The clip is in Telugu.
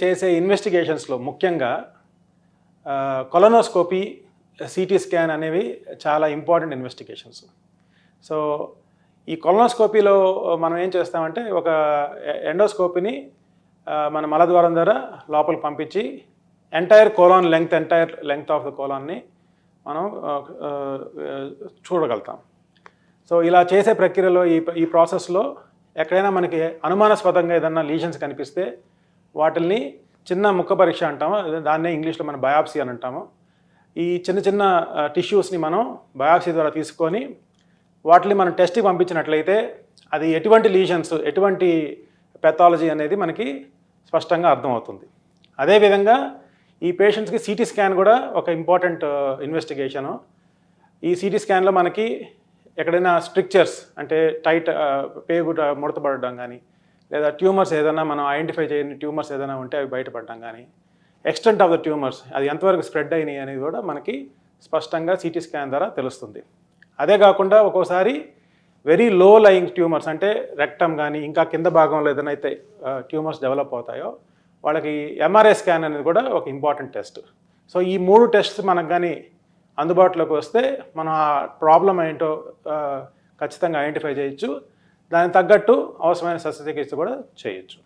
చేసే ఇన్వెస్టిగేషన్స్లో ముఖ్యంగా కొలనోస్కోపీ, సిటీ స్కాన్ అనేవి చాలా ఇంపార్టెంట్ ఇన్వెస్టిగేషన్స్. సో ఈ కొలనోస్కోపీలో మనం ఏం చేస్తామంటే ఒక ఎండోస్కోపీని మన మలద్వారం ద్వారా లోపలికి పంపించి ఎంటైర్ లెంగ్త్ ఆఫ్ ద కోలాన్ని మనం చూడగలుగుతాం. సో ఇలా చేసే ప్రక్రియలో ఈ ప్రాసెస్లో ఎక్కడైనా మనకి అనుమానాస్పదంగా ఏదన్నా లీజన్స్ కనిపిస్తే వాటిల్ని చిన్న ముక్క పరీక్ష అంటాము, దాన్నే ఇంగ్లీష్లో మనం బయాప్సీ అని అంటాము. ఈ చిన్న చిన్న టిష్యూస్ని మనం బయాప్సీ ద్వారా తీసుకొని వాటిని మనం టెస్ట్కి పంపించినట్లయితే అది ఎటువంటి లీజన్స్, ఎటువంటి పెథాలజీ అనేది మనకి స్పష్టంగా అర్థమవుతుంది. అదేవిధంగా ఈ పేషెంట్స్కి సిటీ స్కాన్ కూడా ఒక ఇంపార్టెంట్ ఇన్వెస్టిగేషను. ఈ సిటీ స్కాన్లో మనకి ఎక్కడైనా స్ట్రిక్చర్స్ అంటే టైట్ పేగు ముడతపడడం కానీ, లేదా ట్యూమర్స్ ఏదైనా మనం ఐడెంటిఫై చేయని ట్యూమర్స్ ఏదైనా ఉంటే అవి బయటపడడం కానీ, ఎక్స్టెంట్ ఆఫ్ ద ట్యూమర్స్ అది ఎంతవరకు స్ప్రెడ్ అయినాయి అనేది కూడా మనకి స్పష్టంగా సిటీ స్కాన్ ద్వారా తెలుస్తుంది. అదే కాకుండా ఒక్కోసారి వెరీ లో లయింగ్ ట్యూమర్స్ అంటే రెక్టమ్ కానీ ఇంకా కింద భాగంలో ఏదైనా అయితే ట్యూమర్స్ డెవలప్ అవుతాయో వాళ్ళకి ఎంఆర్ఐ స్కాన్ అనేది కూడా ఒక ఇంపార్టెంట్ టెస్ట్. సో ఈ 3 టెస్ట్స్ మనకు కానీ అందుబాటులోకి వస్తే మనం ఆ ప్రాబ్లం ఏంటో ఖచ్చితంగా ఐడెంటిఫై చేయొచ్చు. దానికి తగ్గట్టు అవసరమైన శస్త్రచికిత్స కూడా చేయొచ్చు.